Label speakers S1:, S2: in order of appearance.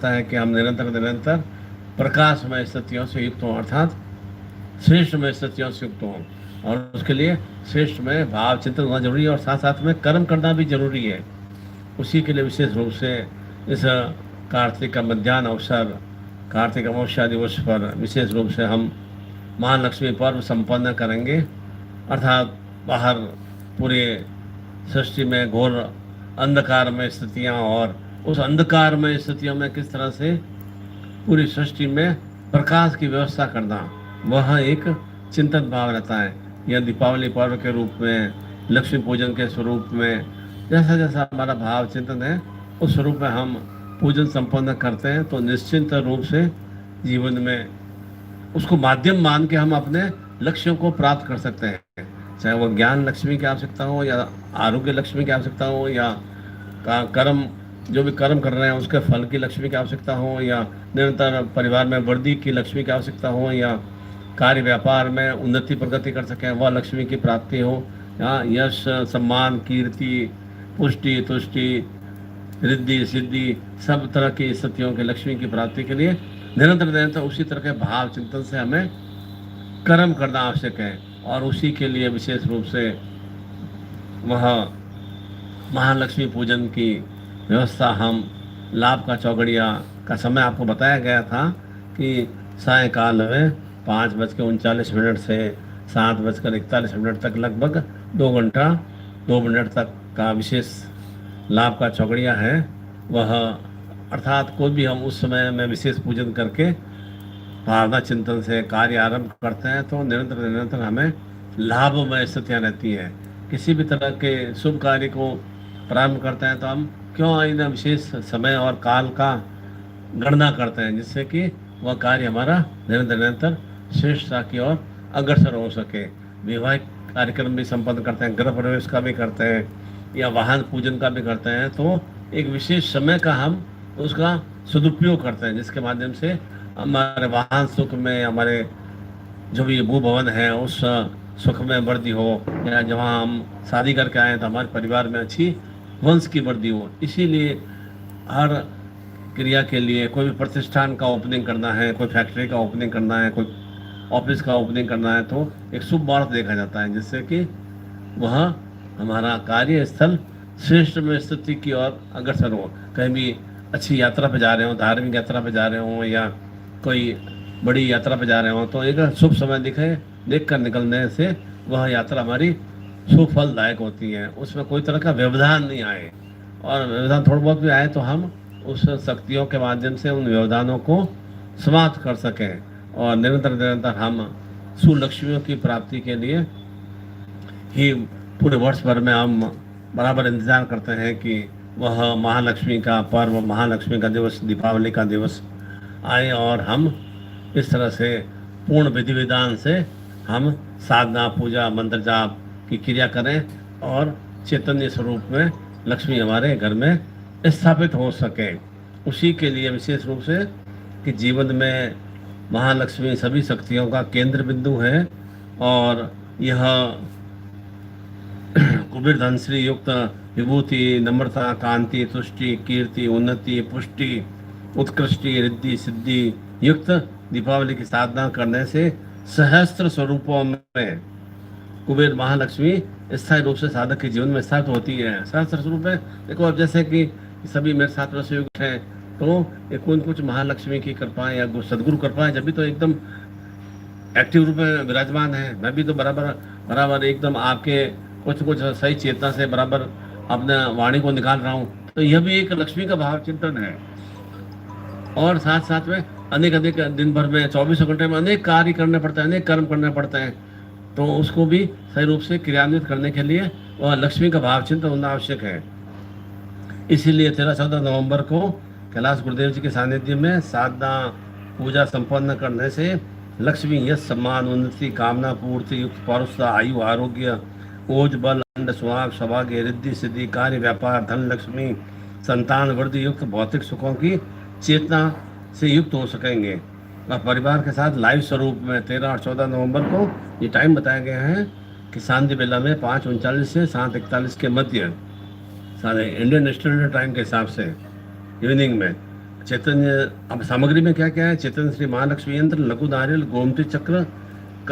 S1: है कि हम निरंतर निरंतर प्रकाशमय स्थितियों से युक्त हों, अर्थात श्रेष्ठमय स्थितियों से युक्त हों। और उसके लिए श्रेष्ठमय भाव चिंतन होना जरूरी है और साथ साथ में कर्म करना भी जरूरी है। उसी के लिए विशेष रूप से इस कार्तिक का मध्याह्न अवसर, कार्तिक अमावस्या दिवस पर विशेष रूप से हम महालक्ष्मी पर्व संपन्न करेंगे। अर्थात बाहर पूरे सृष्टि में घोर अंधकारमय स्थितियां और उस अंधकारमय स्थितियों में किस तरह से पूरी सृष्टि में प्रकाश की व्यवस्था करना, वह एक चिंतन भाव रहता है। यह दीपावली पर्व के रूप में, लक्ष्मी पूजन के स्वरूप में, जैसा जैसा हमारा भाव चिंतन है उस स्वरूप में हम पूजन संपन्न करते हैं, तो निश्चिंत रूप से जीवन में उसको माध्यम मान के हम अपने लक्ष्यों को प्राप्त कर सकते हैं। चाहे वो ज्ञान लक्ष्मी की आवश्यकता हो या आरोग्य लक्ष्मी की आवश्यकता हो या कर्म, जो भी कर्म कर रहे हैं उसके फल की लक्ष्मी की आवश्यकता हो, या निरंतर परिवार में वृद्धि की लक्ष्मी की आवश्यकता हो, या कार्य व्यापार में उन्नति प्रगति कर सकें वह लक्ष्मी की प्राप्ति हो, या यश सम्मान कीर्ति पुष्टि तुष्टि रिद्धि सिद्धि सब तरह की स्थितियों के लक्ष्मी की प्राप्ति के लिए निरंतर निरंतर उसी तरह के भाव चिंतन से हमें कर्म करना आवश्यक है। और उसी के लिए विशेष रूप से वह महालक्ष्मी पूजन की व्यवस्था हम लाभ का चौगड़िया का समय आपको बताया गया था कि सायकाल में 5:39 से 7:41 तक लगभग 2 घंटा 2 मिनट तक का विशेष लाभ का चौगड़िया है। वह अर्थात कोई भी हम उस समय में विशेष पूजन करके भावना चिंतन से कार्य आरंभ करते हैं तो निरंतर निरंतर हमें लाभमय स्थितियाँ रहती हैं। किसी भी तरह के शुभ कार्य को प्रारंभ करते हैं तो हम क्यों इन विशेष समय और काल का गणना करते हैं, जिससे कि वह कार्य हमारा निरंतर निरंतर श्रेष्ठता की ओर अग्रसर हो सके। वैवाहिक कार्यक्रम भी संपन्न करते हैं, गृह प्रवेश का भी करते हैं या वाहन पूजन का भी करते हैं, तो एक विशेष समय का हम उसका सदुपयोग करते हैं, जिसके माध्यम से हमारे वाहन सुख में, हमारे जो भी भू भवन है उस सुख में वृद्धि हो, या जहाँ हम शादी करके आए तो हमारे परिवार में अच्छी वंश की वृद्धि हो। इसीलिए हर क्रिया के लिए कोई भी प्रतिष्ठान का ओपनिंग करना है, कोई फैक्ट्री का ओपनिंग करना है, कोई ऑफिस का ओपनिंग करना है, तो एक शुभ मुहूर्त देखा जाता है, जिससे कि वह हमारा कार्यस्थल श्रेष्ठ में स्थिति की ओर अग्रसर हो। कहीं भी अच्छी यात्रा पे जा रहे हो, धार्मिक यात्रा पे जा रहे हो या कोई बड़ी यात्रा पे जा रहे हो, तो एक शुभ समय देख कर निकलने से वह यात्रा हमारी सुफलदायक होती है। उसमें कोई तरह का व्यवधान नहीं आए, और व्यवधान थोड़ा बहुत भी आए तो हम उस शक्तियों के माध्यम से उन व्यवधानों को समाप्त कर सकें और निरंतर निरंतर हम सुलक्ष्मियों की प्राप्ति के लिए ही पूरे वर्ष भर में हम बराबर इंतजार करते हैं कि वह महालक्ष्मी का पर्व, महालक्ष्मी का दिवस, दीपावली का दिवस आए और हम इस तरह से पूर्ण विधि विधान से हम साधना पूजा मंत्र जाप की क्रिया करें और चैतन्य स्वरूप में लक्ष्मी हमारे घर में स्थापित हो सके। उसी के लिए विशेष रूप से कि जीवन में महालक्ष्मी सभी शक्तियों का केंद्र बिंदु है और यह कुबेर धन श्री युक्त विभूति नम्रता कांति तुष्टि कीर्ति उन्नति पुष्टि उत्कृष्टि रिद्धि सिद्धि युक्त दीपावली की साधना करने से सहस्त्र स्वरूपों में कुबेर महालक्ष्मी स्थायी रूप से साधक के जीवन में स्थापित होती है। सहस्त्र स्वरूप में देखो, अब जैसे कि सभी मेरे साथ में युक्त हैं, तो एक कुछ महालक्ष्मी की कृपा या सदगुरु कृपा जब भी तो एकदम एक्टिव रूप में विराजमान है। मैं भी तो बराबर एकदम आपके कुछ सही चेतना से बराबर अपने वाणी को निकाल रहा हूँ, तो यह भी एक लक्ष्मी का भाव चिंतन है। और साथ साथ में अनेक दिन भर में 24 घंटे में अनेक कार्य करने पड़ते हैं, अनेक कर्म करने पड़ते हैं, तो उसको भी सही रूप से क्रियान्वित करने के लिए वह लक्ष्मी का भाव चिंतन होना आवश्यक है। इसीलिए 13-14 नवंबर को कैलाश गुरुदेव जी के सानिध्य में साधना पूजा संपन्न करने से लक्ष्मी यश सम्मान उन्नति कामना पूर्ति युक्त पौरुषता आयु आरोग्य ओज बल अंड सुहाग सौभाग्य रिद्धि सिद्धि कार्य व्यापार धन लक्ष्मी संतान वृद्धि युक्त भौतिक सुखों की चेतना से युक्त हो सकेंगे। और परिवार के साथ लाइव स्वरूप में 13 और 14 नवंबर को ये टाइम बताया गया है कि सांध्य बेला में 5:39 से 7:41 के मध्य सारे इंडियन स्टैंडर्ड टाइम के हिसाब से इवनिंग में चैतन्य अब सामग्री में क्या क्या है? चैतन्य श्री महालक्ष्मी यंत्र, लघु नारियल, गोमती चक्र,